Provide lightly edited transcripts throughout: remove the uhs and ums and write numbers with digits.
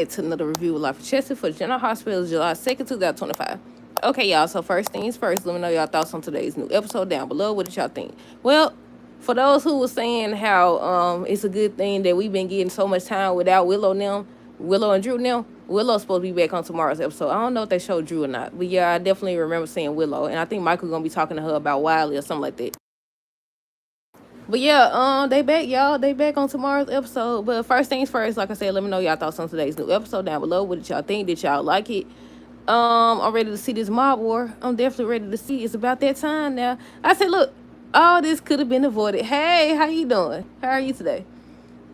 To another review of lchessica for General Hospital, July 2nd, 2025. Okay, y'all, so first things first, let me know y'all thoughts on today's new episode down below. What did y'all think? Well, for those who were saying how it's a good thing that we've been getting so much time without Willow and Drew now, Willow's supposed to be back on tomorrow's episode. I don't know if they showed Drew or not, but yeah, I definitely remember seeing Willow, and I think Michael's gonna be talking to her about Wiley or something like that. But yeah, they back, y'all. They back on tomorrow's episode. But first things first, like I said, let me know y'all thoughts on today's new episode down below. What did y'all think? Did y'all like it? I'm ready to see this mob war. I'm definitely ready to see. It's about that time now. I said, look, all this could have been avoided. Hey, how you doing? How are you today?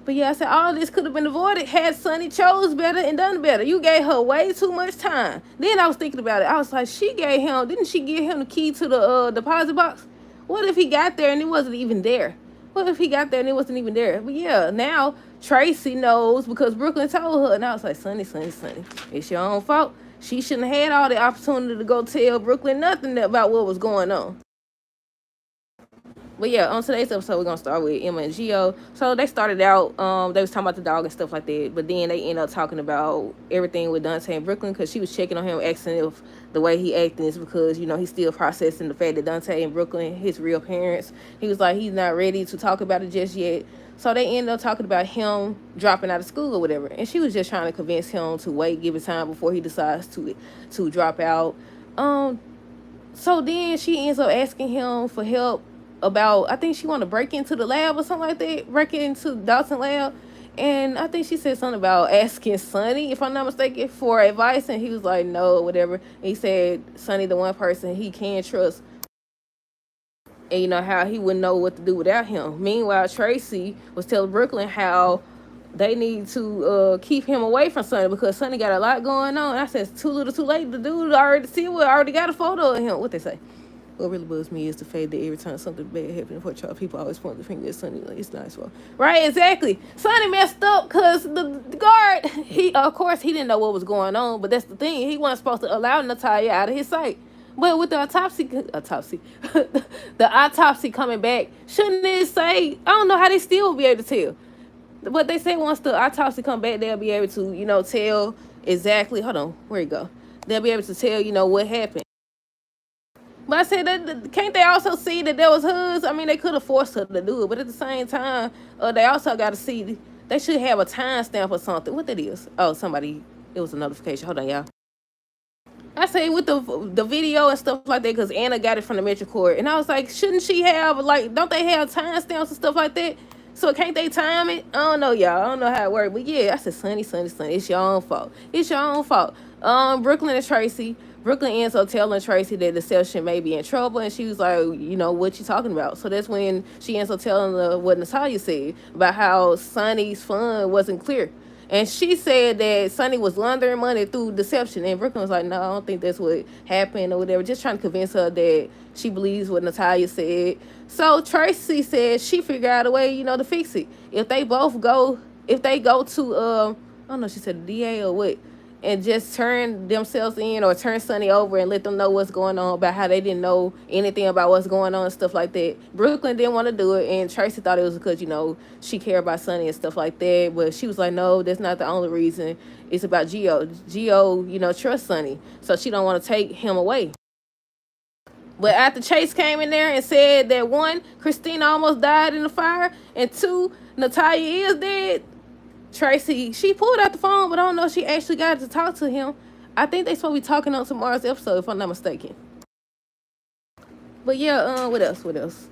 But yeah, I said all this could have been avoided had Sunny chose better and done better. You gave her way too much time. Then I was thinking about it. I was like, didn't she give him the key to the deposit box? What if he got there and it wasn't even there? What if he got there and it wasn't even there? But yeah, now Tracy knows because Brooklyn told her. And I was like, Sunny, it's your own fault. She shouldn't have had all the opportunity to go tell Brooklyn nothing about what was going on. But yeah, on today's episode, we're going to start with Emma and Gio. So they started out, they was talking about the dog and stuff like that. But then they ended up talking about everything with Dante and Brooklyn because she was checking on him, asking if the way he acting is because, he's still processing the fact that Dante and Brooklyn, his real parents. He was like, he's not ready to talk about it just yet. So they ended up talking about him dropping out of school or whatever. And she was just trying to convince him to wait, give it time before he decides to drop out. So then she ends up asking him for help about, I think she want to break into the lab or something like that, break into Dawson lab. And I think she said something about asking Sonny, if I'm not mistaken, for advice. And he was like, no, whatever. And he said Sonny, the one person he can trust. And how he wouldn't know what to do without him. Meanwhile, Tracy was telling Brooklyn how they need to keep him away from Sonny because Sonny got a lot going on. And I said, it's too little too late. The dude already got a photo of him. What they say? What really bugs me is the fact that every time something bad happens for child, people always point the finger at Sonny. Like, it's not his fault. Right, exactly. Sonny messed up because the guard, of course, he didn't know what was going on, but that's the thing. He wasn't supposed to allow Natalia out of his sight. But with the autopsy, the autopsy coming back, shouldn't it say, I don't know how they still will be able to tell. But they say once the autopsy come back, they'll be able to, tell exactly, hold on, where you go? They'll be able to tell, what happened. But I said, can't they also see that there was hers? I mean, they could have forced her to do it, but at the same time, they also got to see, they should have a timestamp or something. What that is? Oh, it was a notification. Hold on, y'all. I say with the video and stuff like that, because Anna got it from the Metro Court. And I was like, shouldn't she have, don't they have timestamps and stuff like that? So can't they time it? I don't know, y'all. I don't know how it works. But yeah, I said, Sonny, it's your own fault. It's your own fault. Brooklyn and Tracy. Brooklyn ends up telling Tracy that Deception may be in trouble, and she was like, what you talking about? So that's when she ends up telling her what Natalia said about how Sonny's fund wasn't clear. And she said that Sonny was laundering money through deception. And Brooklyn was like, no, I don't think that's what happened or whatever. Just trying to convince her that she believes what Natalia said. So Tracy said she figured out a way, to fix it. If they go to, I don't know, she said the DA or what, and just turn themselves in or turn Sonny over and let them know what's going on about how they didn't know anything about what's going on and stuff like that. Brooklyn didn't want to do it, and Tracy thought it was because, she cared about Sonny and stuff like that. But she was like, no, that's not the only reason. It's about Gio. Gio, trusts Sonny, so she don't want to take him away. But after Chase came in there and said that, one, Christina almost died in the fire, and two, Natalia is dead, Tracy, she pulled out the phone, but I don't know if she actually got to talk to him. I think they supposed to be talking on tomorrow's episode, if I'm not mistaken. But yeah, what else?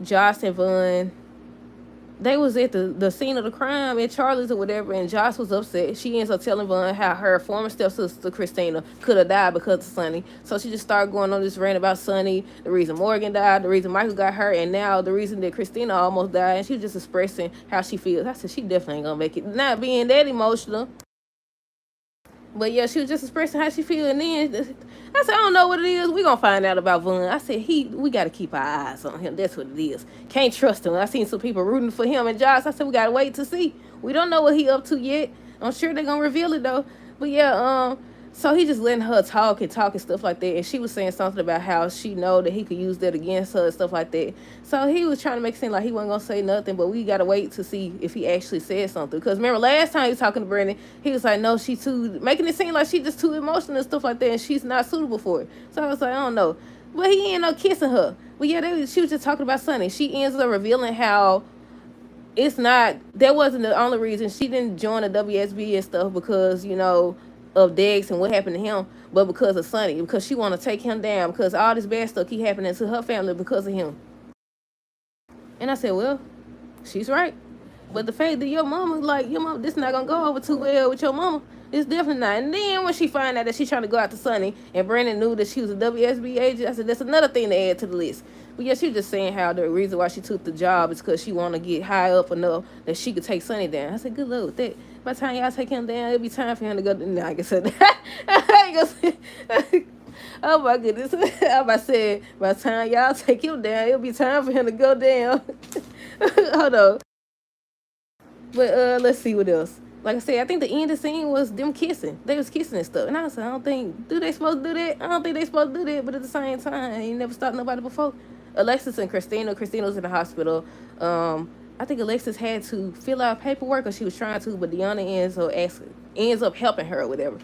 Josh and Vaughn, they was at the scene of the crime at Charlie's or whatever, and Josh was upset. She ends up telling Vaughn how her former stepsister, Christina, could have died because of Sonny. So she just started going on this rant about Sonny, the reason Morgan died, the reason Michael got hurt, and now the reason that Christina almost died. And she was just expressing how she feels. I said, she definitely ain't gonna make it. Not being that emotional. But yeah, she was just expressing how she feels. And then I said, I don't know what it is. We're going to find out about Vaughn. I said, we got to keep our eyes on him. That's what it is. Can't trust him. I seen some people rooting for him and Josh. I said, we got to wait to see. We don't know what he up to yet. I'm sure they're going to reveal it, though. But yeah, So he just letting her talk and stuff like that. And she was saying something about how she know that he could use that against her and stuff like that. So he was trying to make it seem like he wasn't gonna say nothing, but we gotta wait to see if he actually said something. Because remember last time he was talking to Brandon, he was like, no, she too, making it seem like she just too emotional and stuff like that, and she's not suitable for it. So I was like, I don't know. But he ended up kissing her. But yeah, she was just talking about Sonny. She ends up revealing how it's not, that wasn't the only reason she didn't join the WSB and stuff because, of Dex and what happened to him, but because of Sonny, because she want to take him down, because all this bad stuff keep happening to her family because of him. And I said, well, she's right. But the fact that your mama, this not gonna go over too well with your mama. It's definitely not. And then when she find out that she's trying to go out to Sonny, and Brandon knew that she was a WSB agent, I said, that's another thing to add to the list. But yeah, she was just saying how the reason why she took the job is because she want to get high up enough that she could take Sonny down. I said, good luck with that. By the time y'all take him down, it'll be time for him to go. Nah, I guess I ain't gonna say. Oh my goodness. I about said, by the time y'all take him down, it'll be time for him to go down. Hold on. But let's see what else. Like I said, I think the end of the scene was them kissing. They was kissing and stuff. And I was like, I don't think, do they supposed to do that? I don't think they supposed to do that. But at the same time, I ain't never stopped nobody before. Alexis and Christina was in the hospital. I think Alexis had to fill out paperwork, or she was trying to, but Deanna ends up helping her or whatever.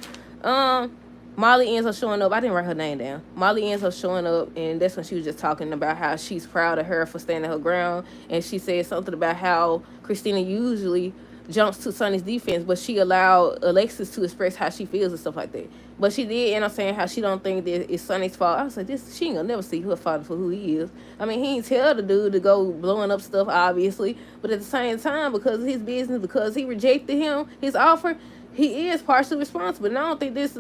Molly ends up showing up. I didn't write her name down. Molly ends up showing up, and that's when she was just talking about how she's proud of her for standing her ground. And she said something about how Christina usually jumps to Sonny's defense, but she allowed Alexis to express how she feels and stuff like that. But she did end up saying how she don't think that it's Sonny's fault. I was like, she ain't gonna never see her father for who he is. I mean, he ain't tell the dude to go blowing up stuff, obviously. But at the same time, because of his business, because he rejected his offer, he is partially responsible. And I don't think this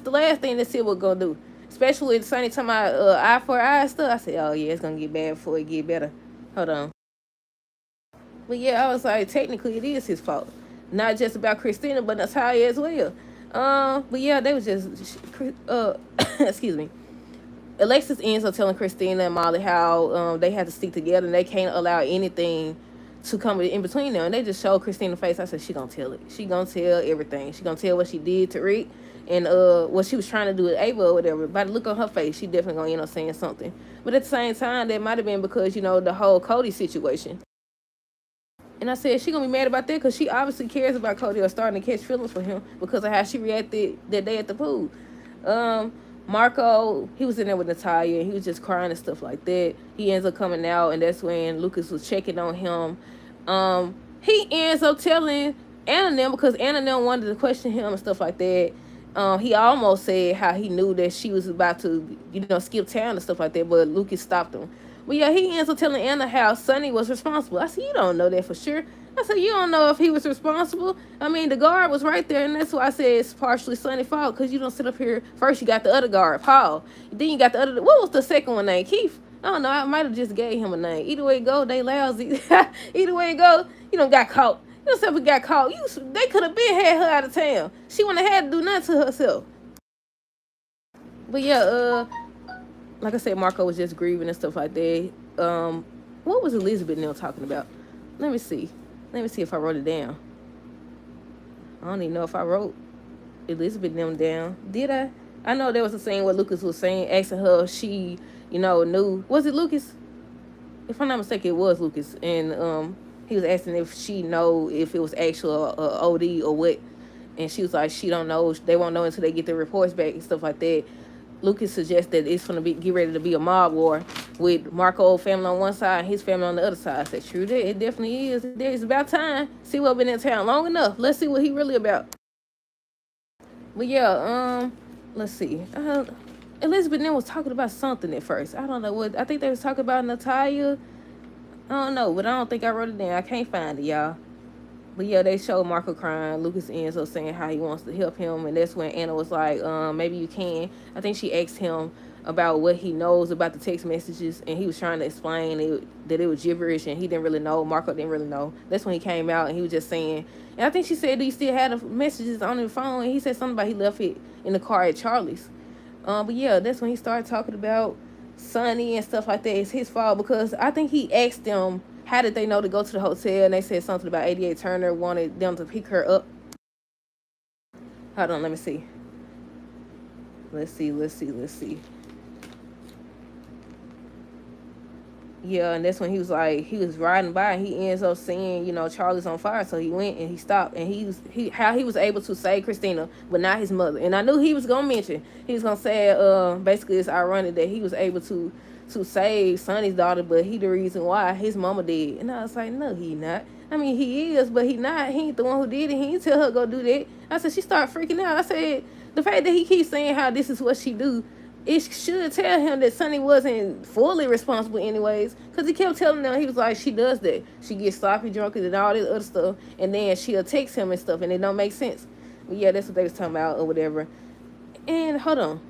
the last thing that Sid was gonna do. Especially with Sonny talking about eye for eye stuff. I said, oh yeah, it's gonna get bad before it get better. Hold on. But yeah, I was like, technically it is his fault. Not just about Christina, but Natalia as well. But yeah, they was just excuse me. Alexis ends up telling Christina and Molly how they had to stick together and they can't allow anything to come in between them. And they just showed Christina's face. I said, she gonna tell it. She gonna tell everything. She gonna tell what she did to Rick and what she was trying to do with Ava or whatever. By the look on her face, she definitely gonna end up saying something. But at the same time, that might have been because, the whole Cody situation. And I said, she gonna be mad about that because she obviously cares about Cody or starting to catch feelings for him because of how she reacted that day at the pool. Marco, he was in there with Natalia and he was just crying and stuff like that. He ends up coming out, and that's when Lucas was checking on him. He ends up telling Anna them, because Anna them wanted to question him and stuff like that. He almost said how he knew that she was about to, skip town and stuff like that, but Lucas stopped him. But yeah, he ends up telling Anna how Sonny was responsible. I said, you don't know that for sure. I said, you don't know if he was responsible. I mean, the guard was right there, and that's why I said it's partially Sonny's fault, because you don't sit up here. First, you got the other guard, Paul. Then you got the other, what was the second one named? Keith? I don't know, I might have just gave him a name. Either way it go, they lousy. Either way it go, got caught. Yourself got caught. They could have been had her out of town. She wouldn't have had to do nothing to herself. But yeah, like I said, Marco was just grieving and stuff like that. What was Elizabeth Neal talking about? Let me see if I wrote it down. I don't even know if I wrote Elizabeth Neal down. Did I? I know there was a scene where Lucas was saying, asking her if she, knew. Was it Lucas? If I'm not mistaken, it was Lucas. And he was asking if she know if it was actual OD or what. And she was like, she don't know. They won't know until they get their reports back and stuff like that. Lucas suggests that it's going to get ready to be a mob war with Marco's family on one side and his family on the other side. I said, true, it definitely is. It's about time. See what been in town long enough. Let's see what he really about. But yeah, let's see. Elizabeth Neal was talking about something at first. I don't know what. I think they was talking about Natalia. I don't know, but I don't think I wrote it down. I can't find it, y'all. But yeah, they showed Marco crying. Lucas ends up saying how he wants to help him. And that's when Anna was like, maybe you can. I think she asked him about what he knows about the text messages. And he was trying to explain that it was gibberish. And he didn't really know. Marco didn't really know. That's when he came out and he was just saying. And I think she said, do you still have the messages on your phone? And he said something about he left it in the car at Charlie's. But yeah, that's when he started talking about Sonny and stuff like that. It's his fault because I think he asked them, how did they know to go to the hotel? And they said something about 88 Turner wanted them to pick her up. Hold on, let me see. Let's see. Yeah, and that's when he was like, he was riding by and he ends up seeing, Charlie's on fire. So he went and he stopped and how he was able to save Christina, but not his mother. And I knew he was gonna mention, he was gonna say, basically it's ironic that he was able to save Sonny's daughter, but he the reason why his mama did. And I was like, no, he not. I mean, he is, but he not. He ain't the one who did it. He ain't tell her go do that. I said, she started freaking out. I said, the fact that he keeps saying how this is what she do, it should tell him that Sonny wasn't fully responsible anyways, because he kept telling them, he was like, she does that. She gets sloppy drunk and all this other stuff, and then she'll text him and stuff, and it don't make sense. But yeah, that's what they was talking about or whatever. And hold on.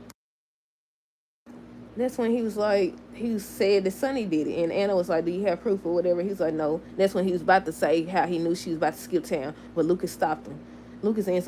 That's when he was like, he said that Sonny did it, and Anna was like, do you have proof or whatever? He was like, no. That's when he was about to say how he knew she was about to skip town, but Lucas stopped him. Lucas ends